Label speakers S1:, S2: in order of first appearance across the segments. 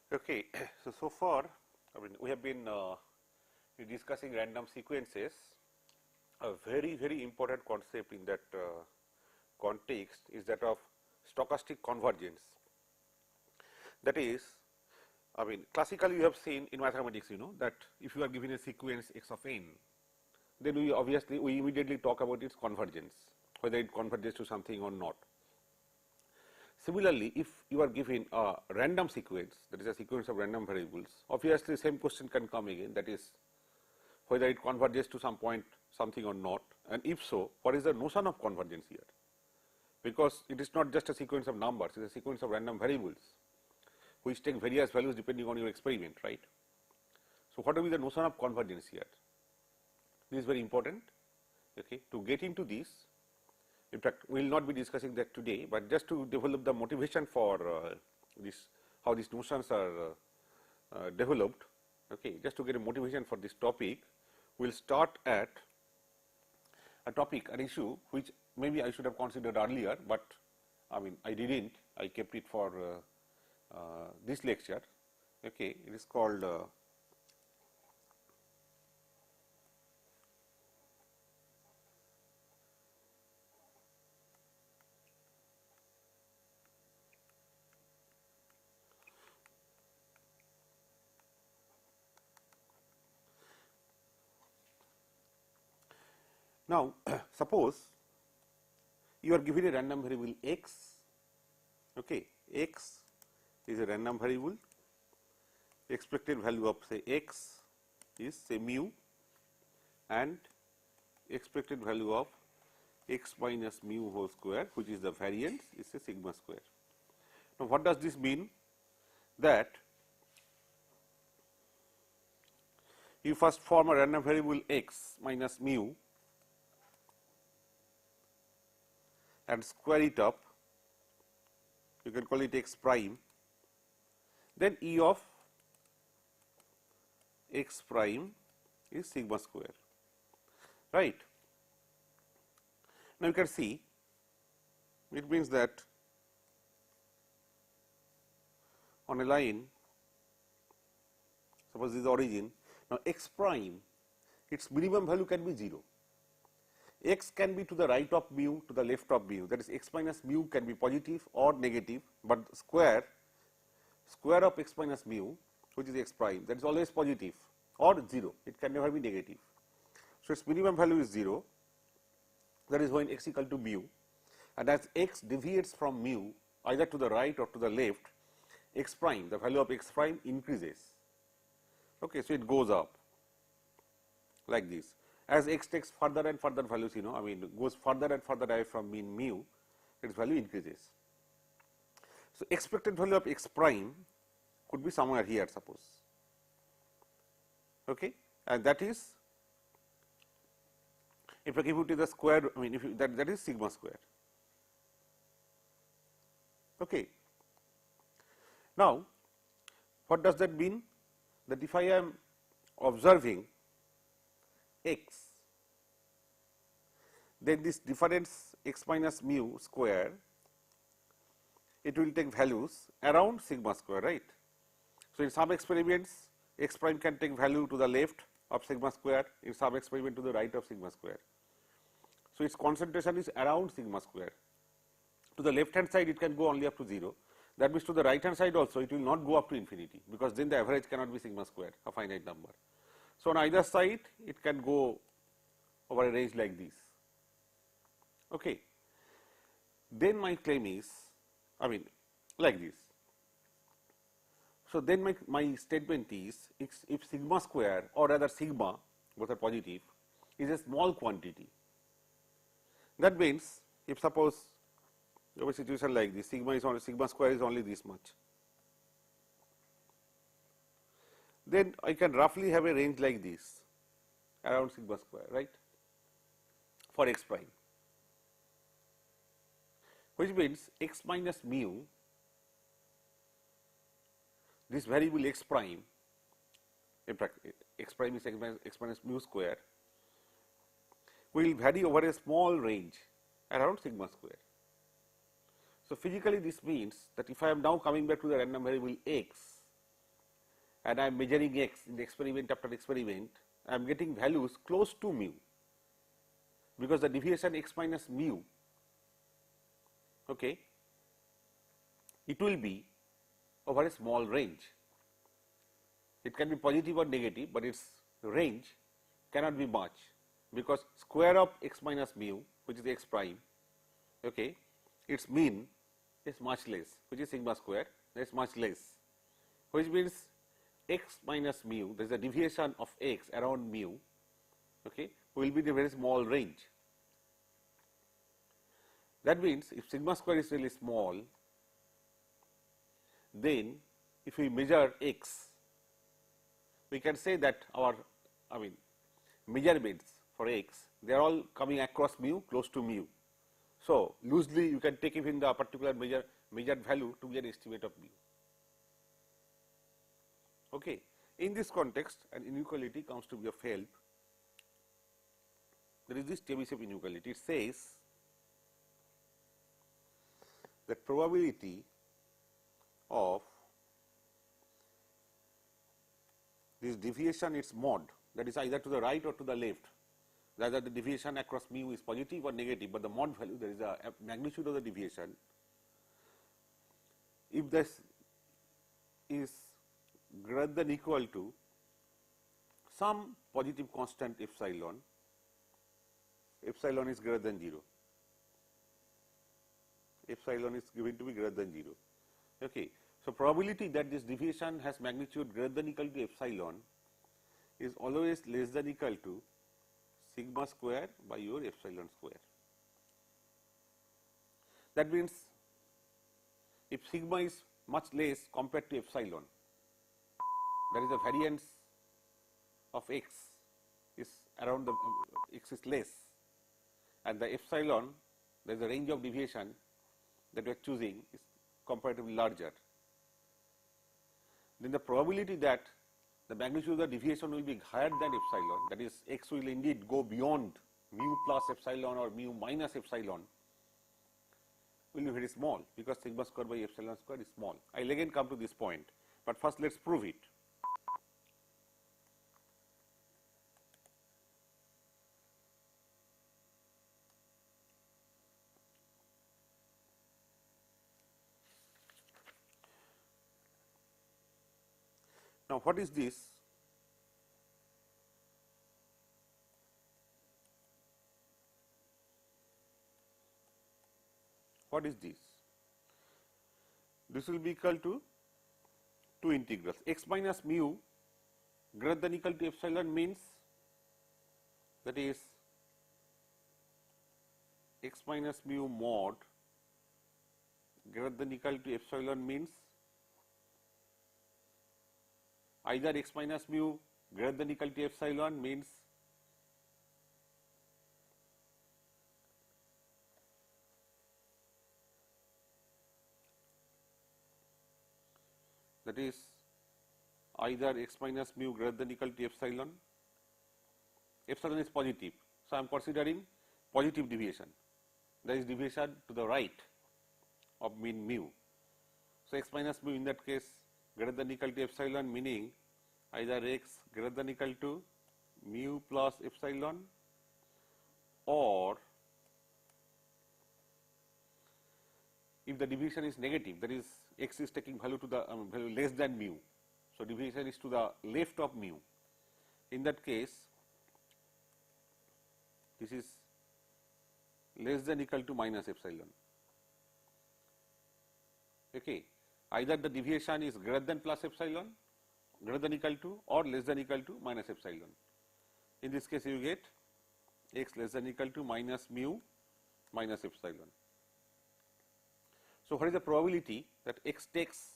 S1: Okay, so far, I mean, we have been discussing random sequences. A very important concept in that context is that of stochastic convergence. That is, I mean, classically you have seen in mathematics, you know, that if you are given a sequence x of n, then we immediately talk about its convergence, whether it converges to something or not. Similarly, if you are given a random sequence, that is a sequence of random variables, obviously the same question can come again, that is whether it converges to some point something or not, and if so, what is the notion of convergence here? Because it is not just a sequence of numbers, it is a sequence of random variables which take various values depending on your experiment, right? So, what will be the notion of convergence here? This is very important. Okay. To get into this, in fact, we will not be discussing that today, but just to develop the motivation for this, how these notions are developed, okay, just to get a motivation for this topic, we will start at a topic, an issue which maybe I should have considered earlier, but I mean I did not, I kept it for this lecture. Okay. It is called now, suppose you are given a random variable x, okay, x is a random variable, expected value of say x is say mu, and expected value of x minus mu whole square, which is the variance, is a sigma square. Now, what does this mean? That you first form a random variable x minus mu and square it up, you can call it x prime, then E of x prime is sigma square, right. Now, you can see it means that on a line, suppose this is the origin, now x prime, its minimum value can be 0. X can be to the right of mu, to the left of mu, that is x minus mu can be positive or negative, but square of x minus mu, which is x prime, that is always positive or 0, it can never be negative. So, its minimum value is 0, that is when x equal to mu, and as x deviates from mu either to the right or to the left, x prime, the value of x prime increases. Okay, so, it goes up like this. As x takes further and further values, you know, I mean goes further and further away from mean mu, its value increases. So, expected value of x prime could be somewhere here, suppose, okay, and that is, if I give it to the square, I mean if you, that is sigma square. Okay. Now, what does that mean? That if I am observing x, then this difference x minus mu square, it will take values around sigma square, right. So, in some experiments x prime can take value to the left of sigma square, in some experiment to the right of sigma square. So, its concentration is around sigma square. To the left hand side it can go only up to 0, that means to the right hand side also it will not go up to infinity, because then the average cannot be sigma square, a finite number. So, on either side it can go over a range like this. Okay. Then my claim is, I mean like this. So, then my statement is if sigma square or rather sigma, both are positive, is a small quantity, that means if suppose you have a situation like this, sigma square is only this much, then I can roughly have a range like this around sigma square, right, for x prime, which means x minus mu, this variable x prime, in fact x prime is x minus mu square, will vary over a small range around sigma square. So, physically this means that if I am now coming back to the random variable x, and I am measuring x in the experiment after experiment, I am getting values close to mu, because the deviation x minus mu, okay, it will be over a small range. It can be positive or negative, but its range cannot be much, because square of x minus mu, which is x prime, okay, its mean is much less, which is sigma square, that is much less, which means x minus mu, there is a deviation of x around mu, okay, will be in a very small range. That means, if sigma square is really small, then if we measure x, we can say that our measurements for x, they are all coming across mu, close to mu. So, loosely you can take even the particular measured value to be an estimate of mu. Okay. In this context, an inequality comes to be of help. There is this Thebycheff inequality. It says that probability of this deviation, its mod, that is either to the right or to the left, rather the deviation across mu is positive or negative, but the mod value, there is a magnitude of the deviation. If this is greater than equal to some positive constant epsilon, epsilon is greater than 0. Epsilon is given to be greater than 0. Okay. So, probability that this deviation has magnitude greater than equal to epsilon is always less than equal to sigma square by your epsilon square. That means, if sigma is much less compared to epsilon, there is a variance of x is around the x is less, and the epsilon, there is a range of deviation that we are choosing is comparatively larger. Then the probability that the magnitude of the deviation will be higher than epsilon, that is x will indeed go beyond mu plus epsilon or mu minus epsilon, will be very small, because sigma square by epsilon square is small. I will again come to this point, but first let us prove it. Now, what is this? What is this? This will be equal to two integrals. X minus mu greater than equal to epsilon means, that is x minus mu mod greater than equal to epsilon means either x minus mu greater than equal to epsilon means that is either x minus mu greater than equal to epsilon. Epsilon is positive. So, I am considering positive deviation, that is deviation to the right of mean mu. So, x minus mu in that case greater than equal to epsilon, meaning either x greater than equal to mu plus epsilon, or if the deviation is negative, that is x is taking value to the value less than mu. So, deviation is to the left of mu. In that case, this is less than equal to minus epsilon. Okay. Either the deviation is greater than plus epsilon, greater than equal to, or less than equal to minus epsilon. In this case, you get x less than equal to minus mu minus epsilon. So, what is the probability that x takes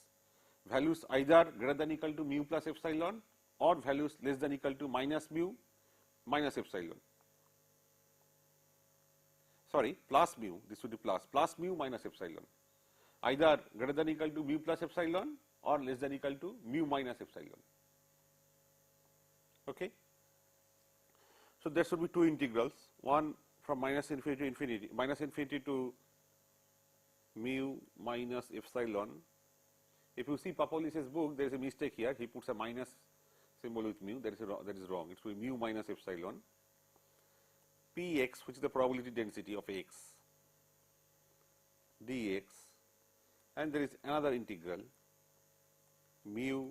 S1: values either greater than equal to mu plus epsilon or values less than equal to minus mu minus epsilon? Sorry, plus mu, this would be plus mu minus epsilon, either greater than equal to mu plus epsilon or less than equal to mu minus epsilon. Okay. So, there should be two integrals, one from minus infinity to mu minus epsilon If you see Papolis's book, there is a mistake here. He puts a minus symbol with mu. That is wrong. It will be mu minus epsilon px, which is the probability density of x dx, and there is another integral mu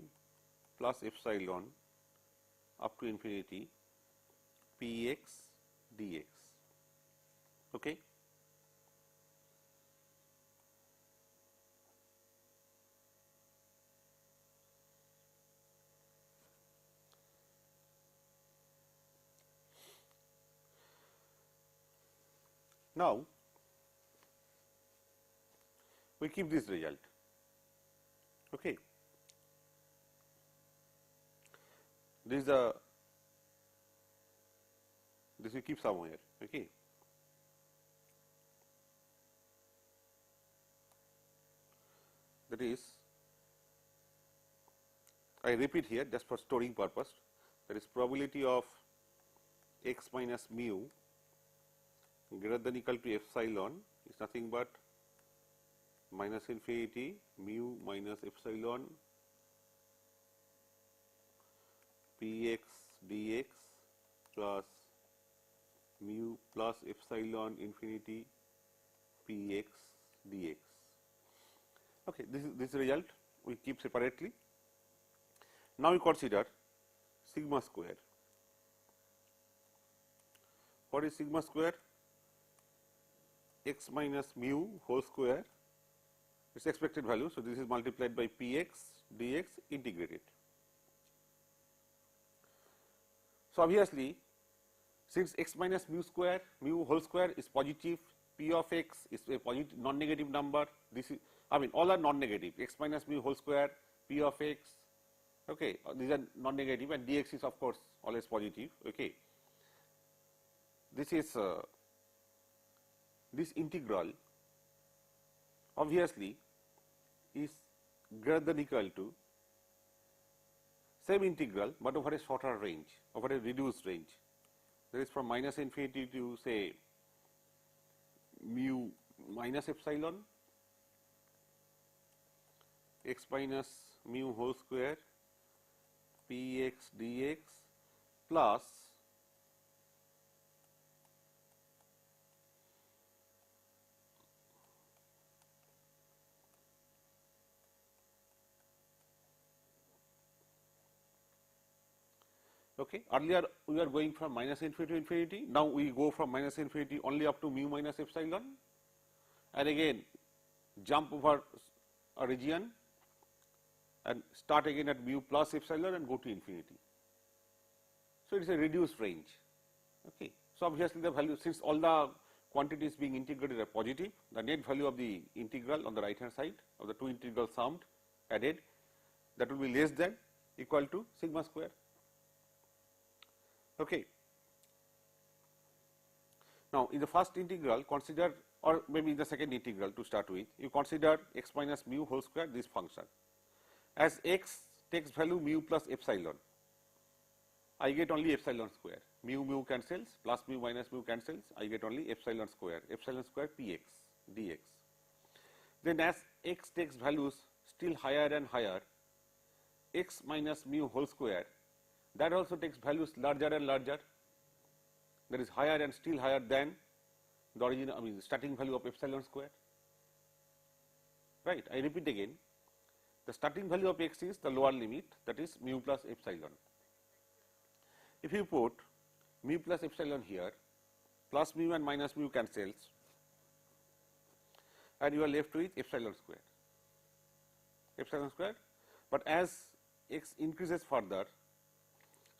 S1: plus epsilon up to infinity px dx. Okay. Now, we keep this result. Okay. This we keep somewhere. Okay. That is, I repeat here just for storing purpose, that is probability of x minus mu greater than equal to epsilon is nothing but minus infinity mu minus epsilon px dx plus mu plus epsilon infinity px dx. Okay, this result we keep separately. Now we consider sigma square. What is sigma square? X minus mu whole square, its expected value. So, this is multiplied by px dx integrated. So, obviously, since x minus mu square, mu whole square is positive, p of x is a positive non-negative number. This is, I mean, all are non-negative. X minus mu whole square, p of x, okay, these are non-negative, and dx is of course always positive. Okay, this is this integral obviously is greater than equal to same integral, but over a shorter range, over a reduced range. That is from minus infinity to say mu minus epsilon x minus mu whole square px dx plus okay. Earlier we are going from minus infinity to infinity, now we go from minus infinity only up to mu minus epsilon, and again jump over a region and start again at mu plus epsilon and go to infinity. So, it is a reduced range. Okay. So, obviously, the value, since all the quantities being integrated are positive, the net value of the integral on the right hand side of the two integrals summed added, that will be less than equal to sigma square. Okay. Now, in the first integral consider, or maybe in the second integral to start with, you consider x minus mu whole square, this function. As x takes value mu plus epsilon, I get only epsilon square, mu cancels, plus mu minus mu cancels, I get only epsilon square px dx. Then as x takes values still higher and higher, x minus mu whole square, that also takes values larger and larger, that is higher and still higher than the original, I mean the starting value of epsilon square, right. I repeat again, the starting value of x is the lower limit, that is mu plus epsilon. If you put mu plus epsilon here, plus mu and minus mu cancels, and you are left with epsilon square, but as x increases further,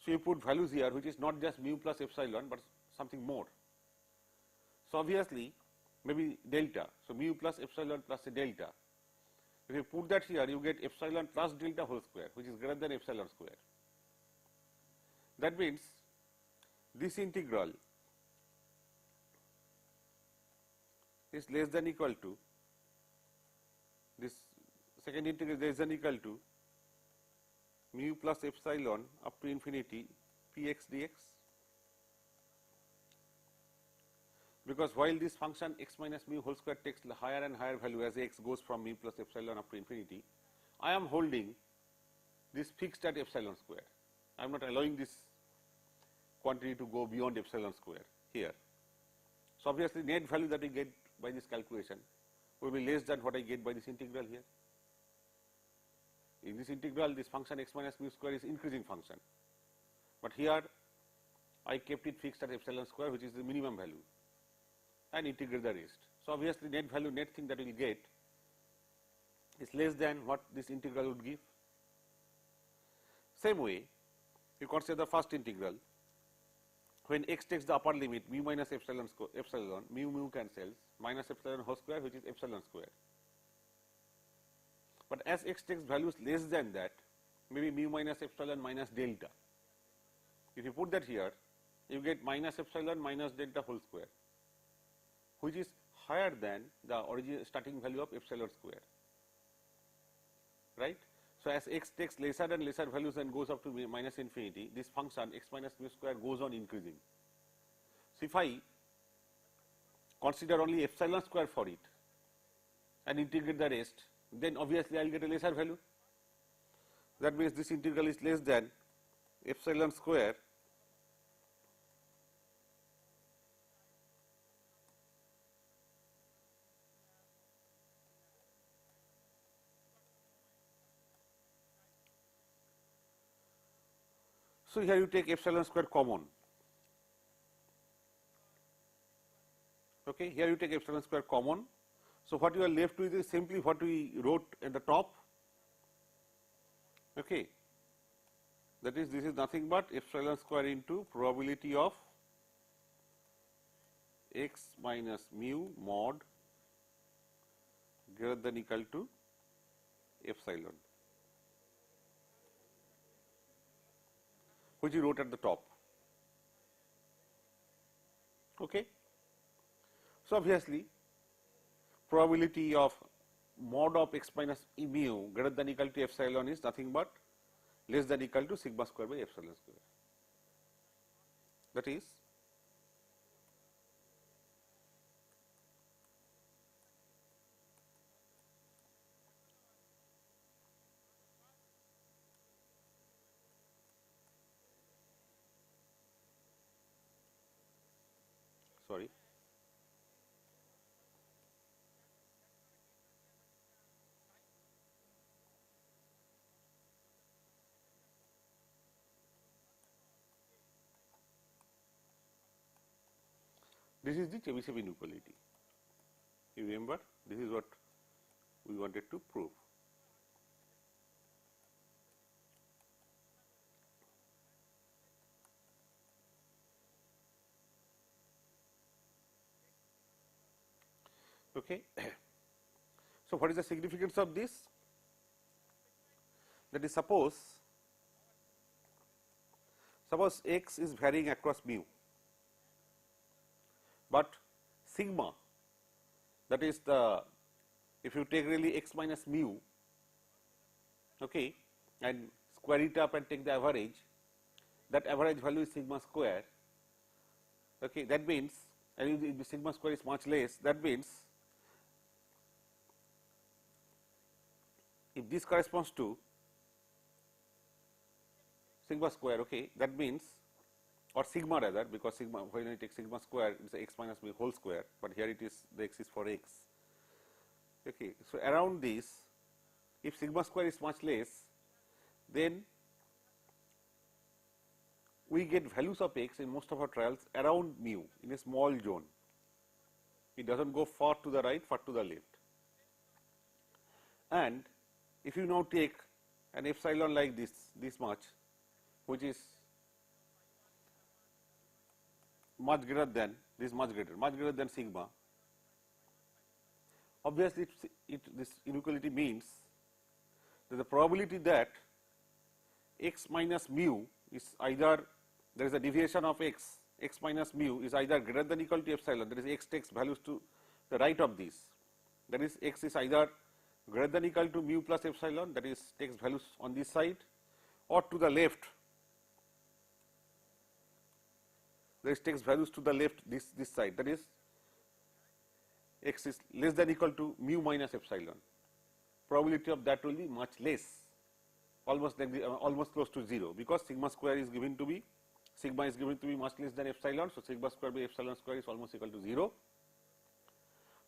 S1: so you put values here which is not just mu plus epsilon, but something more. So, obviously, maybe delta, so mu plus epsilon plus a delta. If you put that here, you get epsilon plus delta whole square, which is greater than epsilon square. That means this integral is less than equal to, this second integral is less than equal to mu plus epsilon up to infinity px dx, because while this function x minus mu whole square takes higher and higher value as x goes from mu plus epsilon up to infinity, I am holding this fixed at epsilon square. I am not allowing this quantity to go beyond epsilon square here. So, obviously, net value that I get by this calculation will be less than what I get by this integral here. In this integral, this function x minus mu square is increasing function, but here I kept it fixed at epsilon square, which is the minimum value, and integrate the rest. So, obviously, net value, net thing that we will get is less than what this integral would give. Same way, you consider the first integral. When x takes the upper limit, mu minus epsilon, mu cancels, minus epsilon whole square, which is epsilon square. But as x takes values less than that, maybe mu minus epsilon minus delta. If you put that here, you get minus epsilon minus delta whole square, which is higher than the original starting value of epsilon square, right. So, as x takes lesser and lesser values and goes up to minus infinity, this function x minus mu square goes on increasing. So, if I consider only epsilon square for it and integrate the rest, then obviously I will get a lesser value. That means this integral is less than epsilon square So, here you take epsilon square common. Okay, here you take epsilon square common. So, what you are left with is simply what we wrote at the top. Okay. That is, this is nothing but epsilon square into probability of x minus mu mod greater than equal to epsilon, which you wrote at the top. Okay. So, obviously, probability of mod of x minus mu greater than equal to epsilon is nothing but less than equal to sigma square by epsilon square. That is sorry. This is the Thebycheff inequality. You remember, this is what we wanted to prove. Okay. So, what is the significance of this? That is, suppose x is varying across mu, but sigma, that is the, if you take really x minus mu, okay, and square it up and take the average, that average value is sigma square. Okay, that means, and if the sigma square is much less, that means if this corresponds to sigma square, okay, that means, or sigma rather, because sigma, when I take sigma square, it is x minus mu whole square, but here it is the x is for x. Okay, so around this, if sigma square is much less, then we get values of x in most of our trials around mu in a small zone. It does not go far to the right, far to the left. And if you now take an epsilon like this much, which is much greater than this, much greater than sigma, obviously this inequality means that the probability that x minus mu is either, there is a deviation of x minus mu is either greater than equal to epsilon, that is x takes values to the right of this, that is x is either greater than equal to mu plus epsilon, that is takes values on this side, or to the left, that is takes values to the left this side, that is x is less than equal to mu minus epsilon. probability of that will be much less, almost close to 0, because sigma square is given to be much less than epsilon. So, sigma square by epsilon square is almost equal to 0.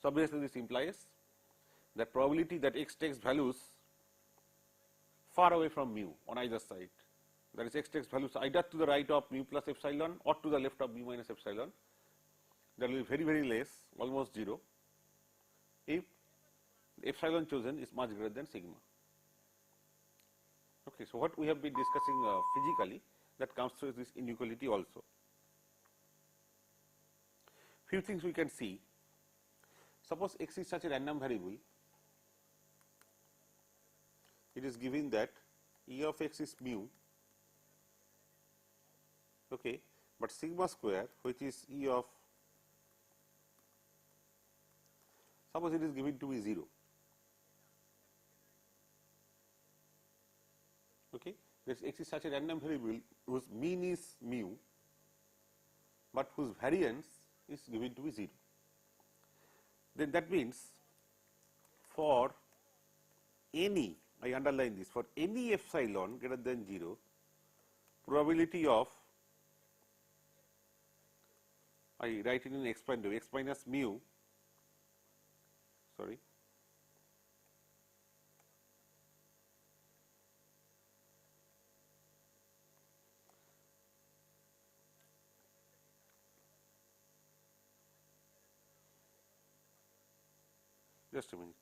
S1: So, obviously, this implies that probability that x takes values far away from mu on either side, that is x takes values either to the right of mu plus epsilon or to the left of mu minus epsilon, that will be very, very less, almost 0, if the epsilon chosen is much greater than sigma. Okay, so, what we have been discussing physically, that comes through this inequality also. Few things we can see. Suppose x is such a random variable, it is given that E of x is mu, okay, but sigma square, which is E of, suppose it is given to be 0. Okay, this x is such a random variable whose mean is mu, but whose variance is given to be 0. Then that means for any, I underline this, for any epsilon greater than 0, probability of, I write it in x prime, x minus mu, sorry, just a minute.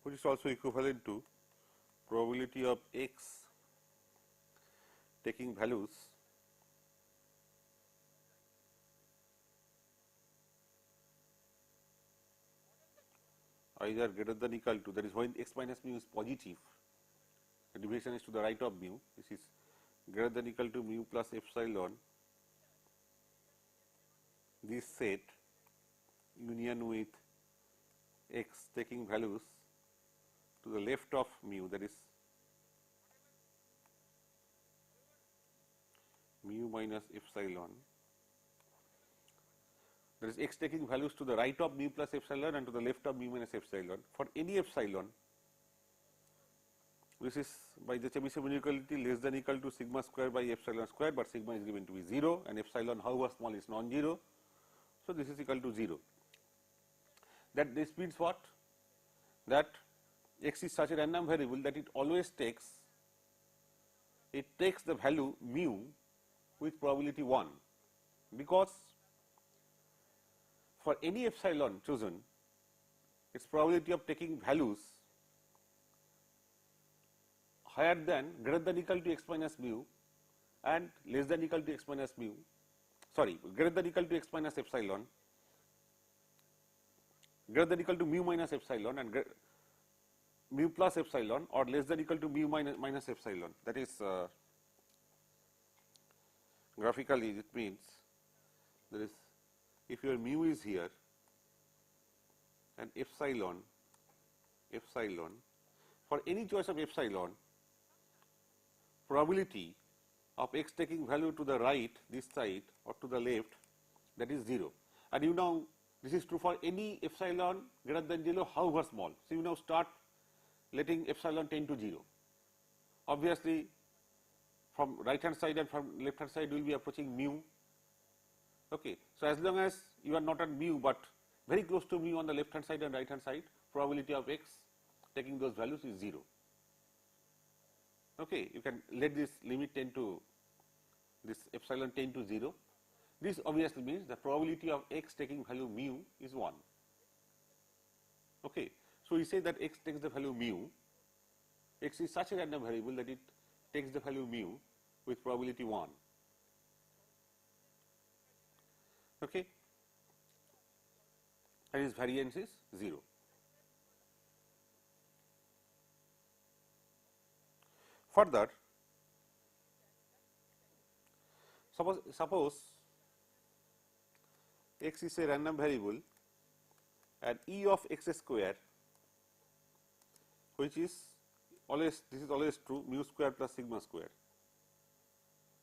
S1: Which is also equivalent to probability of x taking values either greater than equal to, that is when x minus mu is positive, the deviation is to the right of mu, this is greater than equal to mu plus epsilon, this set union with x taking values to the left of mu, that is mu minus epsilon, that is x taking values to the right of mu plus epsilon and to the left of mu minus epsilon. For any epsilon, this is by the Thebycheff inequality less than equal to sigma square by epsilon square, but sigma is given to be 0 and epsilon however small is non-zero. So, this is equal to 0. That this means what? That x is such a random variable that it always takes the value mu with probability 1, because for any epsilon chosen, its probability of taking values higher than, greater than equal to x minus mu and less than equal to x minus mu, sorry, greater than equal to x minus epsilon, greater than equal to mu minus epsilon and mu plus epsilon, or less than equal to mu minus epsilon. That is graphically it means there is, if your mu is here and epsilon, for any choice of epsilon, probability of x taking value to the right, this side, or to the left, that is 0. And you know this is true for any epsilon greater than 0 however small. So, you now start letting epsilon tend to 0. Obviously, from right hand side and from left hand side we will be approaching mu. Okay. So, as long as you are not at mu, but very close to mu on the left hand side and right hand side, probability of x taking those values is 0. Okay. You can let this limit tend to, this epsilon tend to 0. This obviously means the probability of x taking value mu is 1. Okay. So, we say that x takes the value mu, x is such a random variable that it takes the value mu with probability 1. Okay. And its variance is 0. Further, suppose x is a random variable and E of x square, which is always, this is always true, mu square plus sigma square,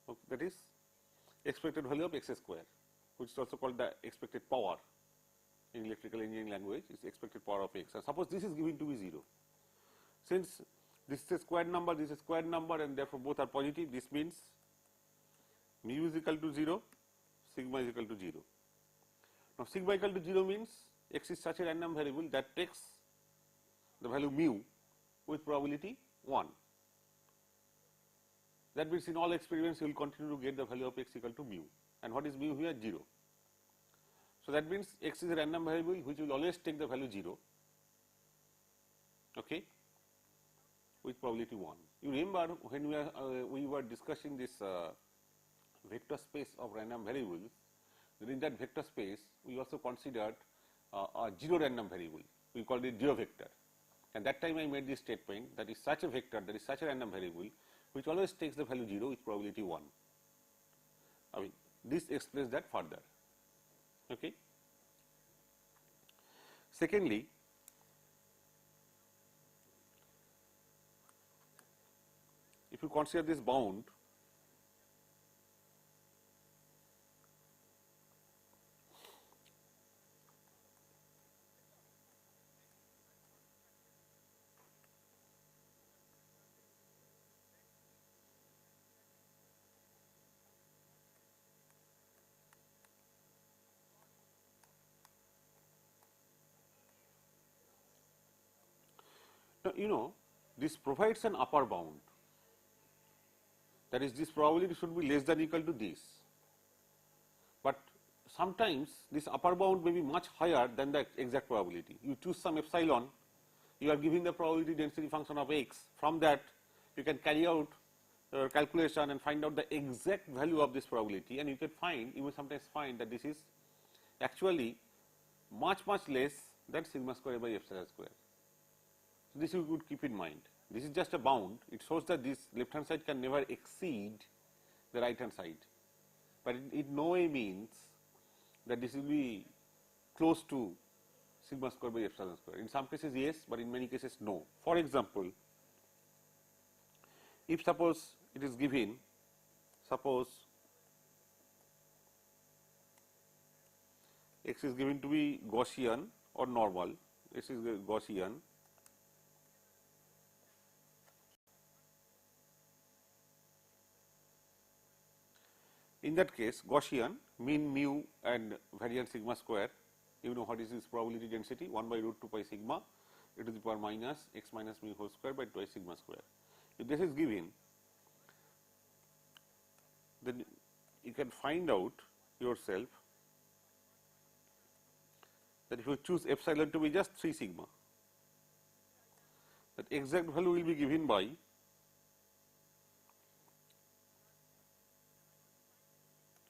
S1: okay, that is expected value of x square, which is also called the expected power in electrical engineering language, is expected power of x. And suppose this is given to be 0. Since this is a square number, this is a square number, and therefore both are positive, this means mu is equal to 0, sigma is equal to 0. Now, sigma equal to 0 means x is such a random variable that takes the value mu with probability 1. That means in all experiments you will continue to get the value of x equal to mu. And what is mu here? 0. So, that means x is a random variable which will always take the value 0, okay, with probability 1. You remember when we were discussing this vector space of random variables, then in that vector space we also considered a 0 random variable, we called it 0 vector. And that time I made this statement that is such a vector, that is such a random variable which always takes the value 0 with probability 1. I mean, this explains that further. Okay. Secondly, if you consider this bound, now you know this provides an upper bound, that is this probability should be less than or equal to this, but sometimes this upper bound may be much higher than the exact probability. You choose some epsilon, you are giving the probability density function of x, from that you can carry out your calculation and find out the exact value of this probability, and you can find, you will sometimes find that this is actually much less than sigma square by epsilon square. So, this you could keep in mind. This is just a bound, it shows that this left hand side can never exceed the right hand side, but it no way means that this will be close to sigma square by epsilon square. In some cases yes, but in many cases no. For example, if suppose it is given, suppose x is given to be Gaussian or normal, x is Gaussian, in that case Gaussian, mean mu and variance sigma square, you know what is this probability density, 1 by root 2 pi sigma e to the power minus x minus mu whole square by twice sigma square. If this is given, then you can find out yourself that if you choose epsilon to be just 3 sigma, that exact value will be given by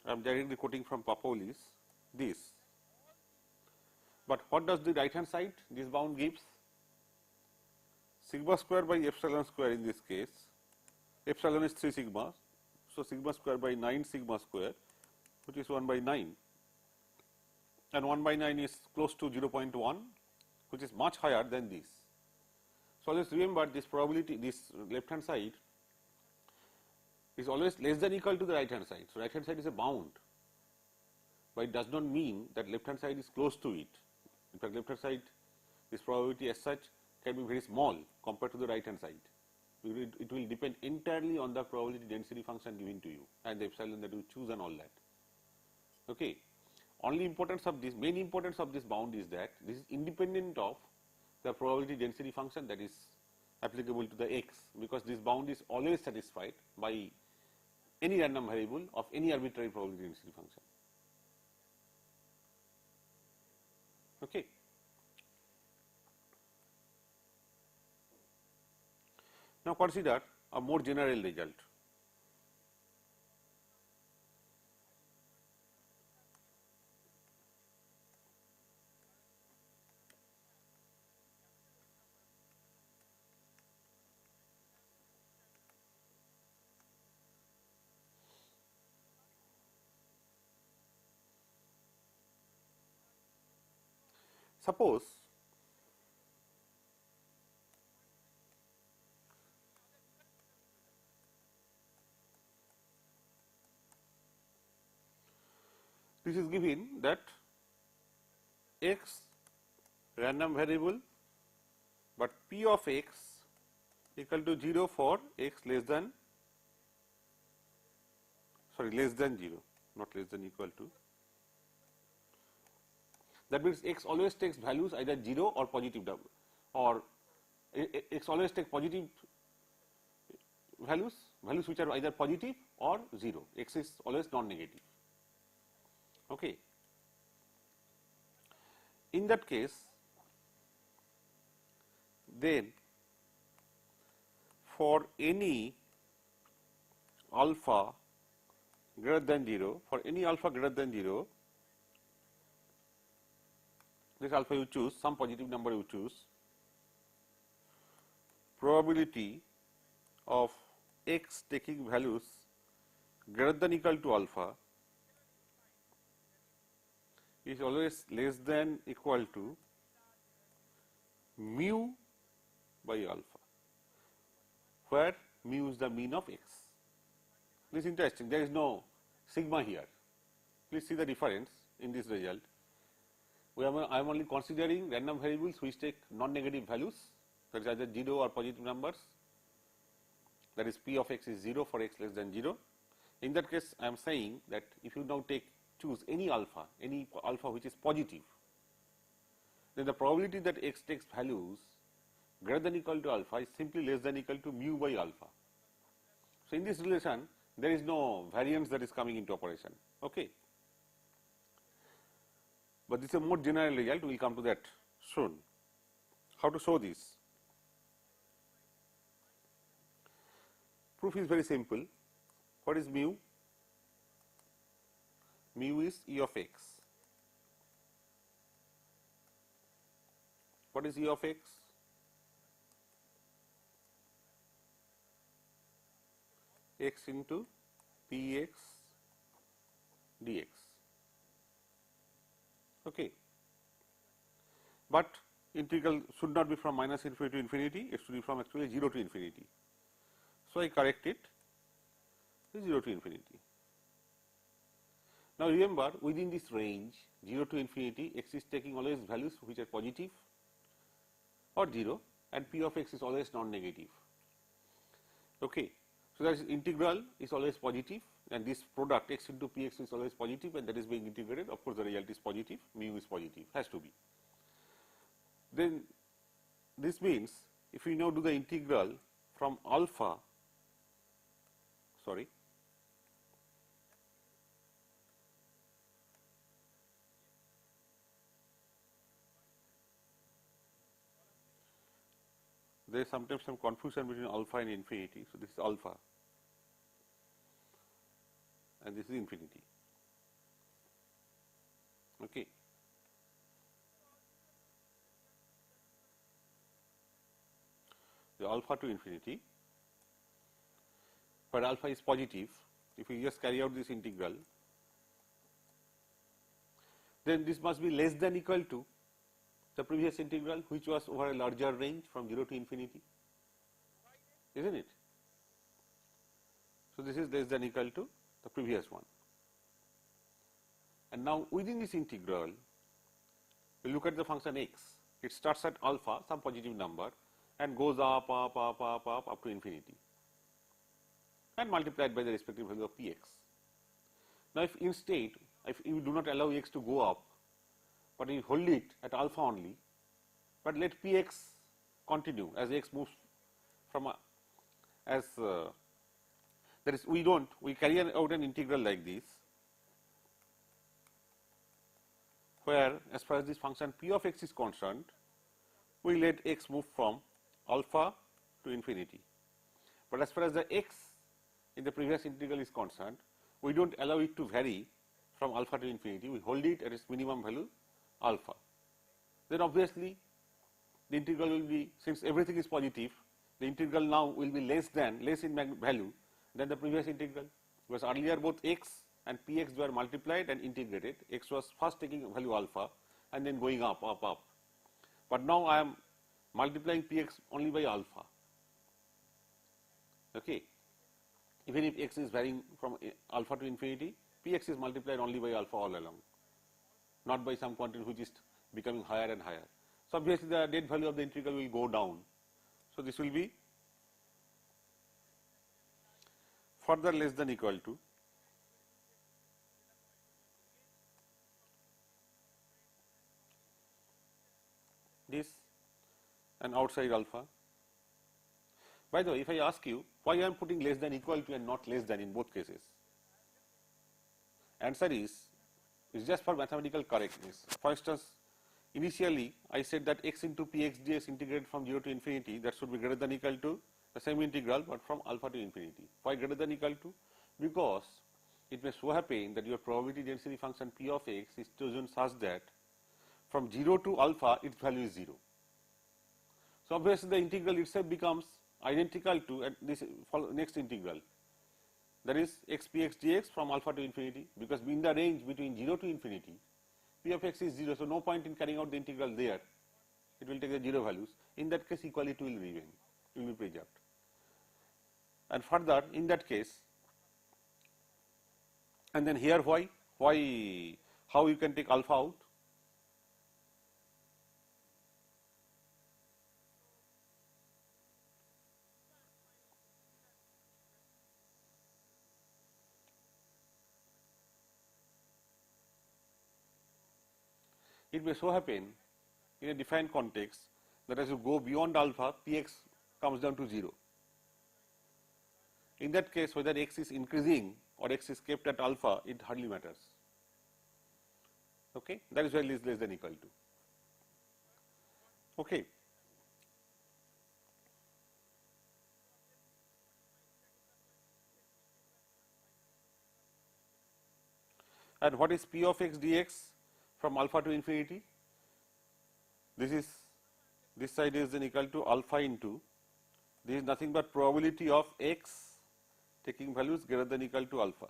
S1: I am directly quoting from Papoulis, this. But what does the right hand side, this bound gives? Sigma square by epsilon square in this case, epsilon is 3 sigma, so sigma square by 9 sigma square, which is 1 by 9, and 1 by 9 is close to 0.1, which is much higher than this. So, always remember this probability, this left hand side is always less than or equal to the right hand side. So, right hand side is a bound, but it does not mean that left hand side is close to it. In fact, left hand side, this probability as such can be very small compared to the right hand side. It will depend entirely on the probability density function given to you and the epsilon that you choose and all that. Okay. Only importance of this, main importance of this bound is that this is independent of the probability density function that is applicable to the x, because this bound is always satisfied by any random variable of any arbitrary probability density function. Okay. Now, consider a more general result. Suppose this is given that x random variable, but p of x equal to 0 for x less than, less than 0, not less than equal to. That means x always takes values either 0 or positive, or x always takes positive values which are either positive or 0. X is always non-negative. Okay. In that case, then for any alpha greater than 0, this alpha you choose, some positive number you choose, probability of x taking values greater than equal to alpha is always less than equal to mu by alpha, where mu is the mean of x. This is interesting, there is no sigma here. Please see the difference in this result. I am only considering random variables which take non-negative values, that is either 0 or positive numbers, that is p of x is 0 for x less than 0. In that case, I am saying that if you now choose any alpha which is positive, then the probability that x takes values greater than equal to alpha is simply less than equal to mu by alpha. So, in this relation there is no variance that is coming into operation. Okay. But this is a more general result, we will come to that soon. How to show this? Proof is very simple. What is mu? Mu is E of x. What is E of x? X into Px dx. Okay. But integral should not be from minus infinity to infinity, it should be from actually 0 to infinity. So, I correct it to 0 to infinity. Now, remember within this range 0 to infinity, x is taking always values which are positive or 0, and p of x is always non-negative. Okay. So, that is integral is always positive, and this product x into px is always positive, and that is being integrated. Of course, the result is positive, mu is positive, has to be. Then this means if we now do the integral from alpha, there is sometimes some confusion between alpha and infinity. So, this is alpha and this is infinity. Okay. The alpha to infinity, where alpha is positive, if we just carry out this integral, then this must be less than equal to the previous integral, which was over a larger range from 0 to infinity, isn't it? So, this is less than equal to the previous one. And now, within this integral, we look at the function x. It starts at alpha, some positive number, and goes up to infinity, and multiplied by the respective value of px. Now, if instead, if you do not allow x to go up, but you hold it at alpha only, but let px continue as x moves from that is, we carry out an integral like this, where as far as this function p of x is concerned, we let x move from alpha to infinity. But as far as the x in the previous integral is concerned, we do not allow it to vary from alpha to infinity, we hold it at its minimum value alpha. Then obviously, the integral will be, since everything is positive, the integral now will be less in value than the previous integral, because earlier both x and px were multiplied and integrated. X was first taking value alpha and then going up. But now I am multiplying px only by alpha. Okay. Even if x is varying from alpha to infinity, Px is multiplied only by alpha all along, not by some quantity which is becoming higher and higher. So, obviously, the net value of the integral will go down. So, this will be further less than equal to this and outside alpha. By the way, if I ask you why I am putting less than equal to and not less than in both cases, answer is just for mathematical correctness. For instance, initially I said that x into px dx integrated from 0 to infinity, that should be greater than equal to the same integral, but from alpha to infinity. Why greater than equal to? Because it may so happen that your probability density function p of x is chosen such that from 0 to alpha its value is 0. So, obviously, the integral itself becomes identical to this next integral, that is x px dx from alpha to infinity, because in the range between 0 to infinity p of x is 0. So, no point in carrying out the integral there, it will take the 0 values. In that case, equality will remain, will be preserved. And further, in that case, and then here how you can take alpha out? It may so happen in a defined context that as you go beyond alpha, px comes down to 0. In that case, whether x is increasing or x is kept at alpha, it hardly matters. Okay? That is why it is less than equal to. Okay. And what is p of x dx from alpha to infinity? This side is then equal to alpha into, this is nothing but probability of x taking values greater than equal to alpha.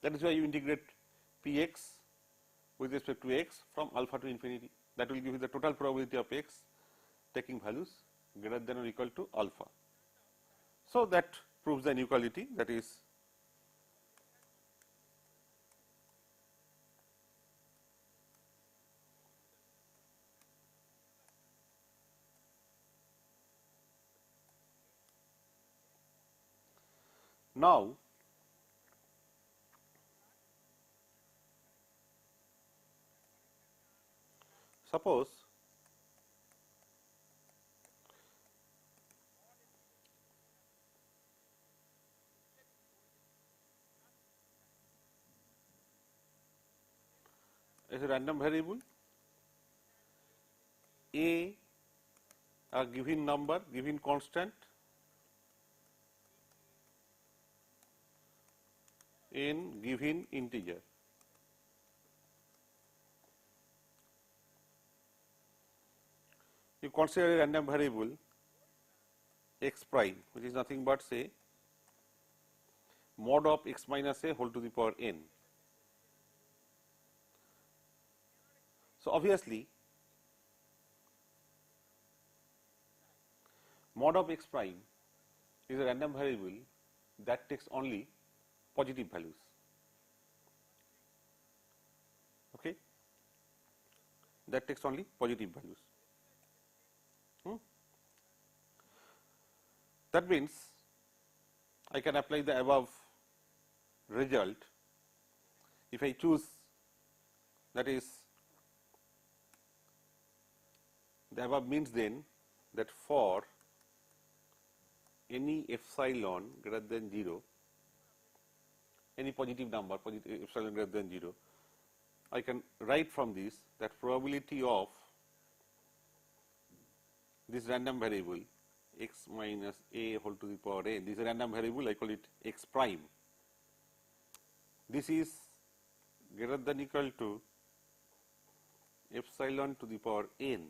S1: That is why you integrate px with respect to x from alpha to infinity. That will give you the total probability of x taking values greater than or equal to alpha. So, that proves the inequality, that is now. Suppose as a random variable a given number, given constant n given integer. You consider a random variable x prime, which is nothing but say mod of x minus a whole to the power n. So, obviously, mod of x prime is a random variable that takes only positive values. Okay, that takes only positive values. That means I can apply the above result if I choose, that is, the above means then that for any epsilon greater than 0, any positive number, positive epsilon greater than 0, I can write from this that probability of this random variable x minus a whole to the power n, this is a random variable, I call it x prime. This is greater than equal to epsilon to the power n.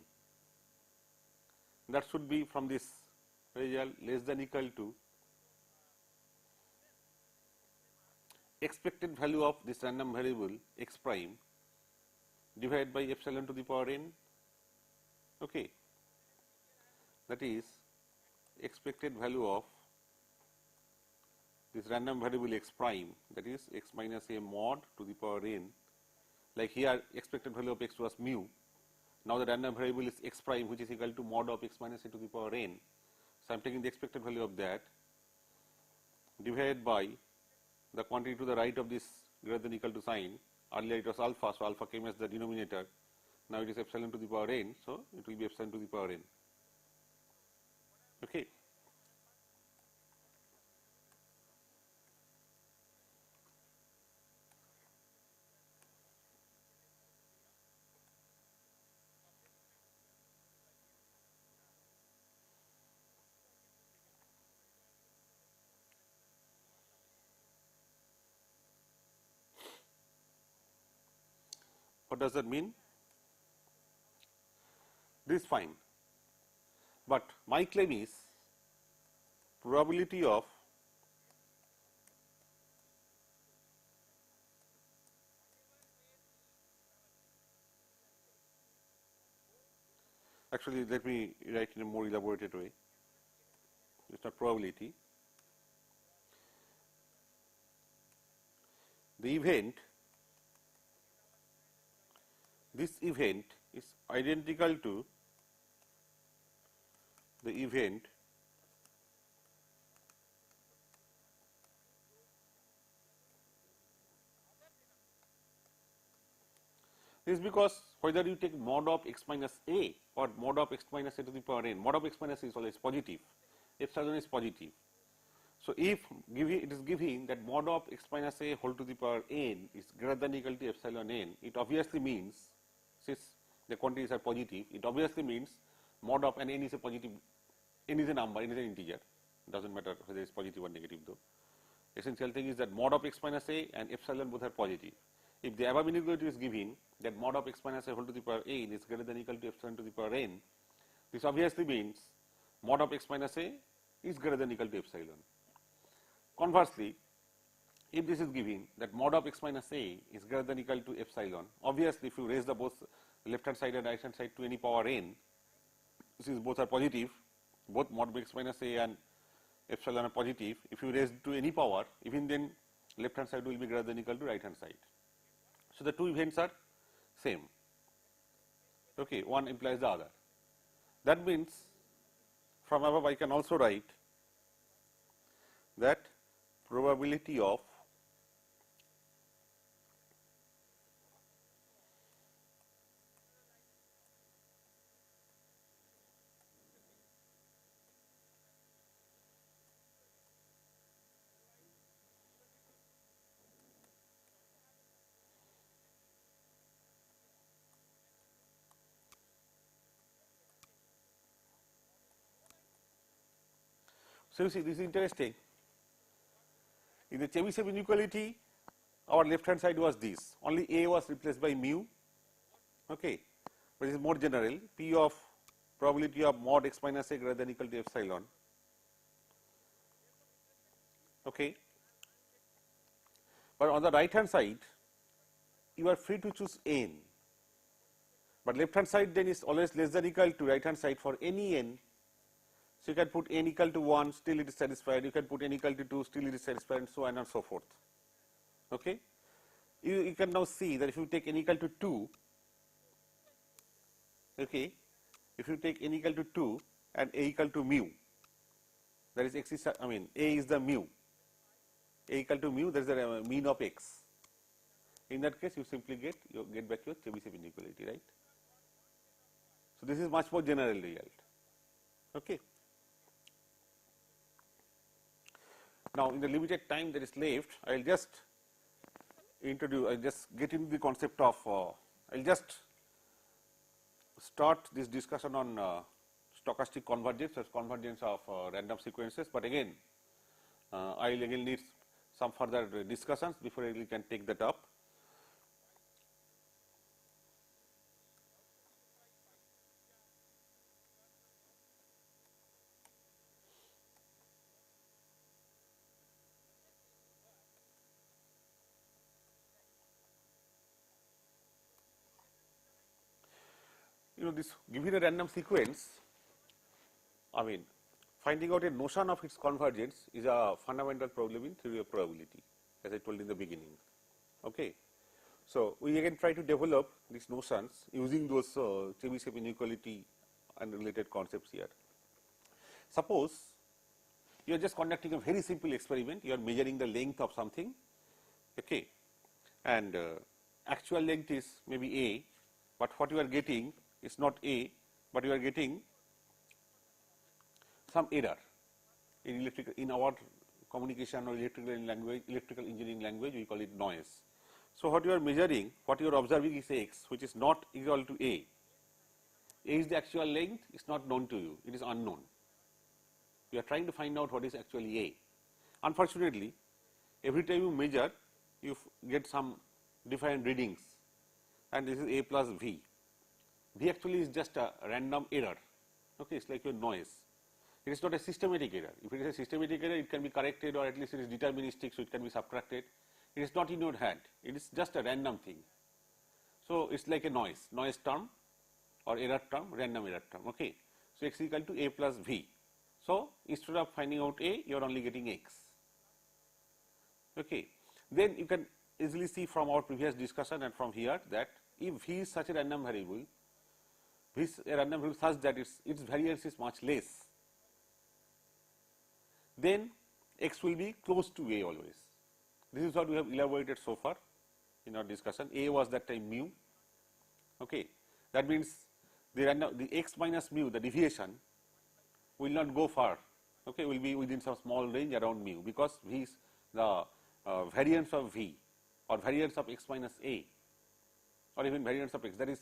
S1: That should be from this result less than equal to expected value of this random variable x prime divided by epsilon to the power n. Okay. That is expected value of this random variable x prime, that is x minus a mod to the power n, like here expected value of x was mu. Now the random variable is x prime, which is equal to mod of x minus a to the power n. So I am taking the expected value of that divided by the quantity to the right of this greater than equal to sign. Earlier it was alpha, so alpha came as the denominator. Now it is epsilon to the power n, so it will be epsilon to the power n. Okay. What does that mean? This is fine, but my claim is probability of actually let me write in a more elaborated way. It is not probability. The event, this event is identical to the event is because whether you take mod of x minus a or mod of x minus a to the power n, mod of x minus a is always positive, epsilon is positive. So if it is giving that mod of x minus a whole to the power n is greater than or equal to epsilon n, it obviously means, since the quantities are positive, it obviously means mod of, and n is a positive, n is a number, n is an integer, does not matter whether it is positive or negative though. Essential thing is that mod of x minus a and epsilon both are positive. If the above inequality is given that mod of x minus a whole to the power n is greater than or equal to epsilon to the power n, this obviously means mod of x minus a is greater than or equal to epsilon. Conversely, if this is given that mod of x minus a is greater than or equal to epsilon, obviously if you raise the both left hand side and right hand side to any power n, since both are positive, both mod of x minus a and epsilon are positive, if you raise to any power, even then left hand side will be greater than or equal to right hand side. So the two events are same. Okay, one implies the other. That means from above I can also write that probability of so you see this is interesting. In the Thebycheff inequality, our left hand side was this, only a was replaced by mu, okay, but it is more general, p of probability of mod x minus a greater than or equal to epsilon, okay. But on the right hand side, you are free to choose n, but left hand side then is always less than or equal to right hand side for any n. So you can put n equal to 1, still it is satisfied, you can put n equal to 2, still it is satisfied, and so on and so forth. Okay. You can now see that if you take n equal to 2, okay, if you take n equal to 2 and a equal to mu, that is x is, a is the mu, a equal to mu, that is the mean of x. In that case, you simply get back your Thebycheff inequality, right? So this is much more general result. Okay. Now, in the limited time that is left, I will just introduce, I will just get into the concept of, I will just start this discussion on stochastic convergence or convergence of random sequences, but again, I will again need some further discussions before we can take that up. You know, this given a random sequence, finding out a notion of its convergence is a fundamental problem in theory of probability, as I told in the beginning. Okay. So, we again try to develop these notions using those Thebycheff inequality and related concepts here. Suppose you are just conducting a very simple experiment, you are measuring the length of something, okay, and actual length is maybe A, but what you are getting is not A, but you are getting some error in our communication or electrical engineering language, we call it noise. So, what you are measuring, what you are observing is x, which is not equal to A. A is the actual length, it is not known to you, it is unknown. You are trying to find out what is actually A. Unfortunately, every time you measure, you get some different readings, and this is A plus V. V actually is just a random error, okay, it is like your noise. It is not a systematic error. If it is a systematic error, it can be corrected, or at least it is deterministic, so it can be subtracted. It is not in your hand, it is just a random thing. So, it is like a noise term or error term, random error term. Okay. So, x is equal to A plus V. So, instead of finding out A, you are only getting x. Okay. Then you can easily see from our previous discussion and from here that if V is such a random variable, V is a random variable such that its variance is much less, then x will be close to A always. This is what we have elaborated so far in our discussion. A was that time mu. Okay. That means the x minus mu, the deviation, will not go far. Okay, will be within some small range around mu, because V is the variance of V or variance of x minus A, or even variance of x, that is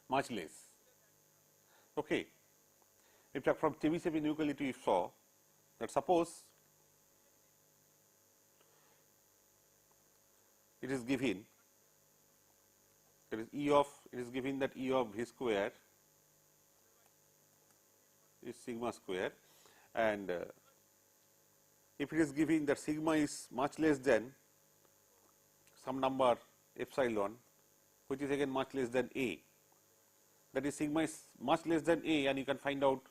S1: much less. Okay. In fact, from Thebycheff inequality we saw that suppose it is given, that is it is given that E of V square is sigma square, and if it is given that sigma is much less than some number epsilon, which is again much less than A, that is sigma is much less than A, and you can find out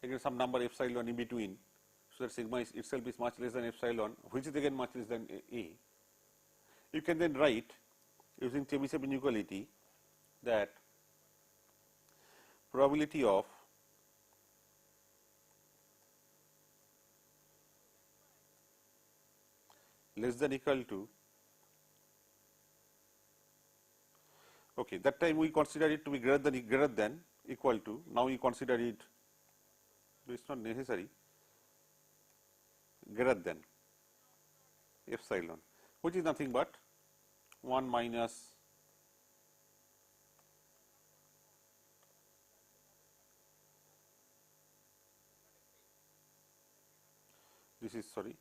S1: again some number epsilon in between. So, that sigma is itself is much less than epsilon, which is again much less than A. You can then write using Thebycheff inequality that probability of less than equal to, okay, that time we consider it to be greater than equal to, now we consider it, it is not necessary, greater than epsilon, which is nothing but 1 minus this is sorry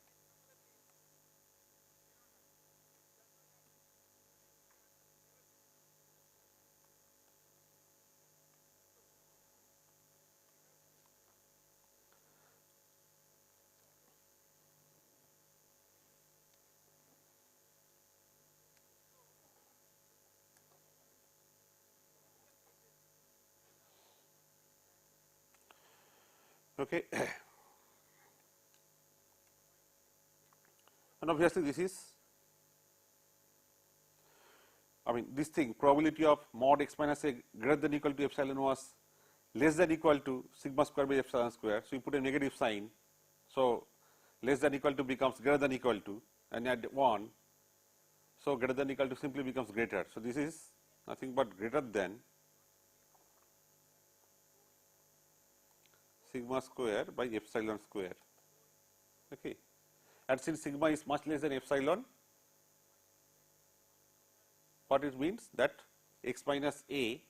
S1: okay. And obviously, this is, I mean, this thing probability of mod x minus a greater than equal to epsilon was less than equal to sigma square by epsilon square. So, you put a negative sign. So, less than equal to becomes greater than equal to, and add 1. So, greater than equal to simply becomes greater. So, this is nothing but greater than sigma square by epsilon square. Okay. And since sigma is much less than epsilon, what it means that x minus A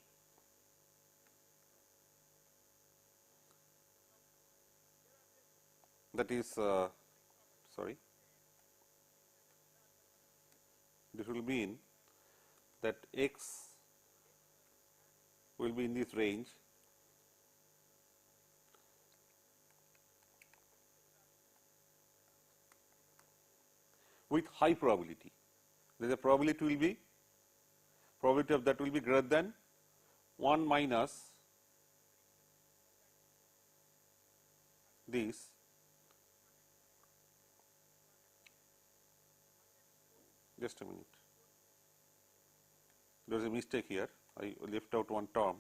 S1: that is sorry, this will mean that x will be in this range with high probability. There is a probability will be, probability of that will be greater than 1 minus this, just a minute, there is a mistake here, I left out one term.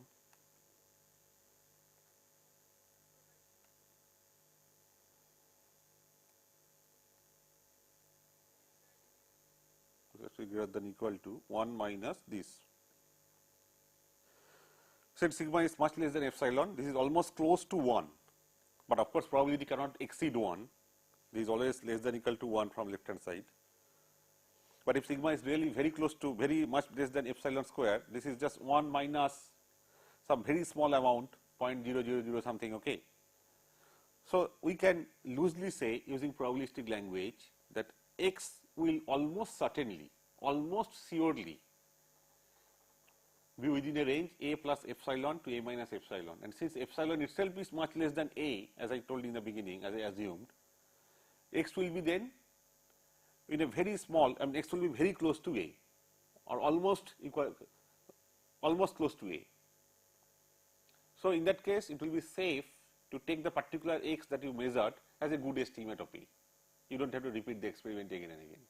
S1: That is greater than equal to 1 minus this. Since sigma is much less than epsilon, this is almost close to 1, but of course probability cannot exceed 1. This is always less than equal to 1 from left hand side. But if sigma is really very close to, very much less than epsilon square, this is just 1 minus some very small amount, 0.000 something, okay. So we can loosely say, using probabilistic language, that x will almost certainly, almost surely be within a range a plus epsilon to a minus epsilon, and since epsilon itself is much less than a, as I told in the beginning, as I assumed, x will be then in a very small, I mean x will be very close to a, or almost equal, almost close to a. So in that case, it will be safe to take the particular x that you measured as a good estimate of a. You don't have to repeat the experiment again and again.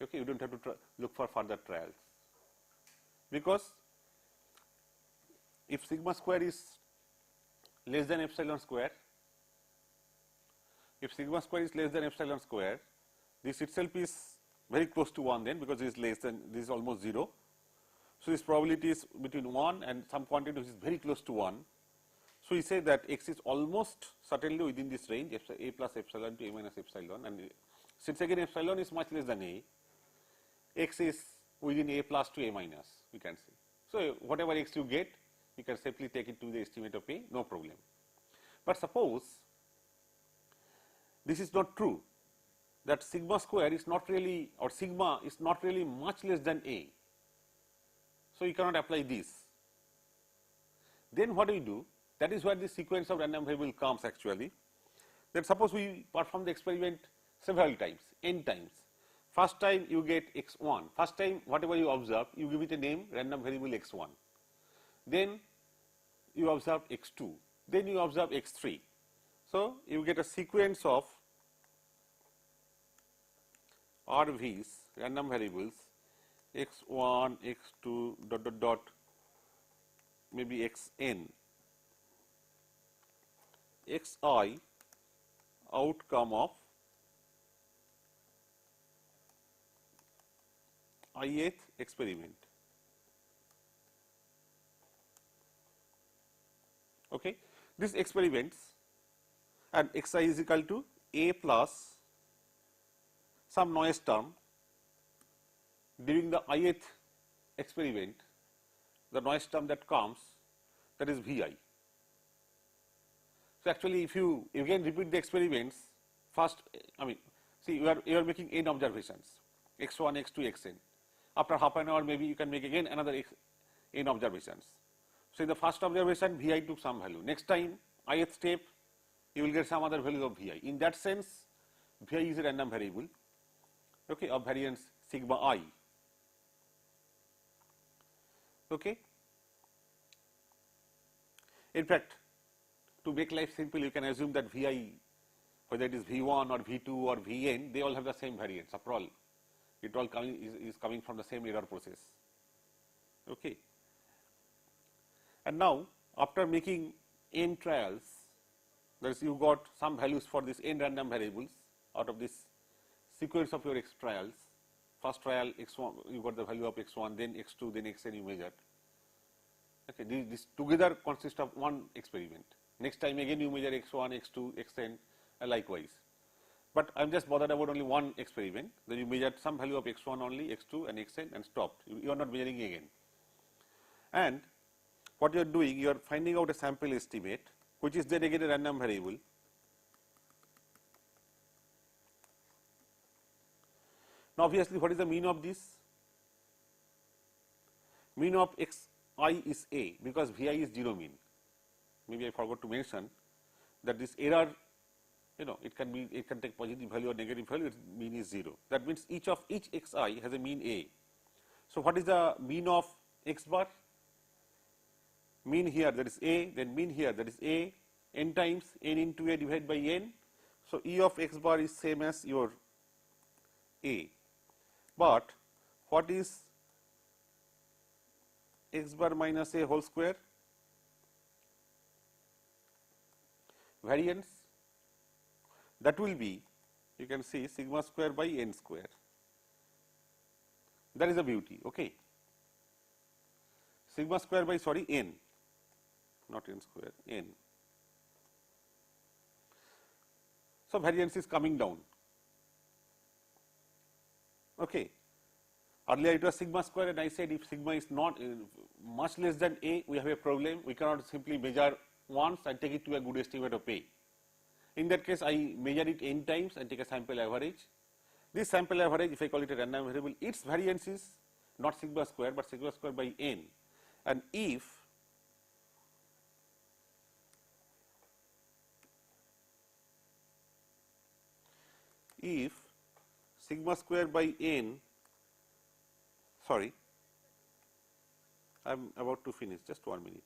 S1: Okay, you don't have to look for further trials, because if sigma square is less than epsilon square, if sigma square is less than epsilon square, this itself is very close to 1 then, because it is less than, this is almost 0. So this probability is between 1 and some quantity which is very close to 1. So we say that x is almost certainly within this range, a plus epsilon to a minus epsilon, and since again epsilon is much less than a, x is within a plus to a minus, we can say. So whatever x you get, you can simply take it to the estimate of a, no problem. But suppose this is not true, that sigma square is not really, or sigma is not really much less than a. So you cannot apply this. Then what do we do? That is where the sequence of random variable comes actually. Then suppose we perform the experiment several times, n times. First time you get x1, first time whatever you observe, you give it a name, random variable x1. Then you observe x2, then you observe x3. So you get a sequence of RVs, random variables, x1, x2, dot dot dot, maybe xn, xi, outcome of ith experiment. Okay, these experiments, and xi is equal to a plus some noise term during the ith experiment, the noise term that comes, that is Vi. So actually if you again repeat the experiments, first, I mean, see, you are making n observations, x1, x2, xn. After half an hour maybe you can make again another n observations. So in the first observation Vi took some value, next time ith step you will get some other value of Vi. In that sense, Vi is a random variable, okay, of variance sigma I. Okay. In fact, to make life simple, you can assume that Vi, whether it is V1 or V2 or Vn, they all have the same variance. After all, it all is coming from the same error process. Okay. And now, after making n trials, that is, you got some values for this n random variables out of this sequence of your x trials. First trial x1, you got the value of x1, then x2, then xn you measured. Okay, this together consist of one experiment. Next time again you measure x1, x2, xn, and likewise. But I am just bothered about only one experiment. Then you measured some value of x1 only, x2 and xn, and stopped. You are not measuring again. And what you are doing, you are finding out a sample estimate, which is then again a random variable. Now obviously what is the mean of this? Mean of xi is a, because Vi is 0 mean. Maybe I forgot to mention that this error, you know, it can take positive value or negative value, its mean is 0. That means each xi has a mean a. So what is the mean of x bar? Mean here, that is a, then mean here, that is a, n times n into a divided by n. So, E of x bar is same as your a, but what is x bar minus a whole square? Variance, that will be, you can see, sigma square by n square. That is the beauty, okay. Sigma square by, sorry, n, not n square, n. So, variance is coming down, okay. Earlier it was sigma square, and I said if sigma is not much less than a, we have a problem. We cannot simply measure once and take it to a good estimate of a. In that case, I measure it n times and take a sample average. This sample average, if I call it a random variable, its variance is not sigma square, but sigma square by n. And if sigma square by n, sorry, I am about to finish, just 1 minute.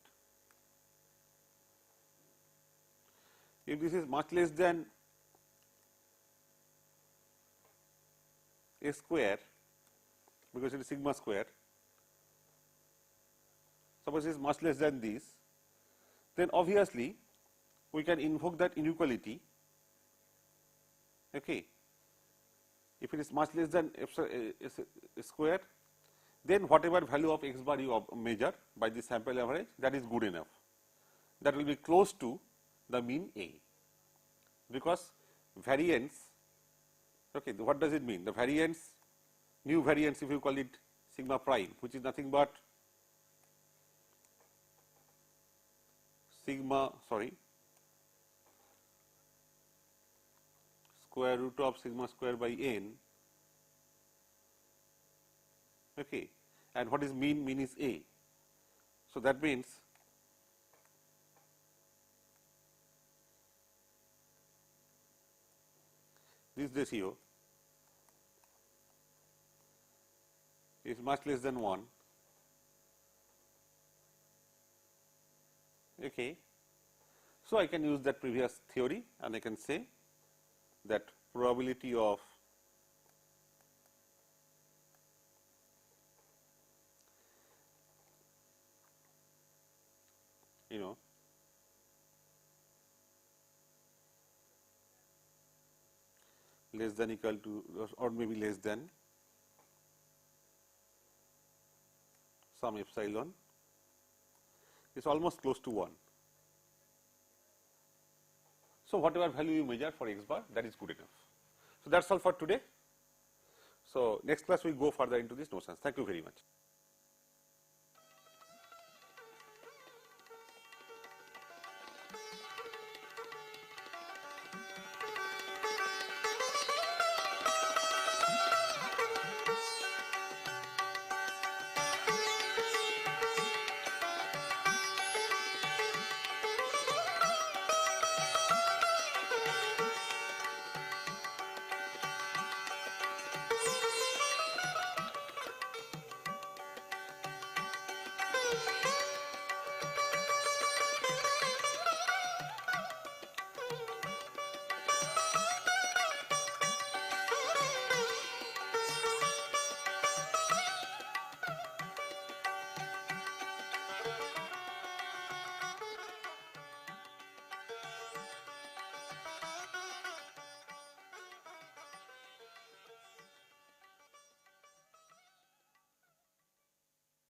S1: If this is much less than a square, because it is sigma square, suppose it is much less than this, then obviously we can invoke that inequality, okay. If it is much less than a square, then whatever value of x bar you measure by the sample average, that is good enough. That will be close to the mean A, because variance, okay, what does it mean? The variance, new variance, if you call it sigma prime, which is nothing but sigma, sorry, square root of sigma square by n, okay, and what is mean? Mean is A. So, that means this ratio is much less than 1, okay. So, I can use that previous theory and I can say that probability of less than equal to or maybe less than some epsilon is almost close to 1. So, whatever value you measure for x bar, that is good enough. So, that is all for today. So, next class we will go further into these notions. Thank you very much.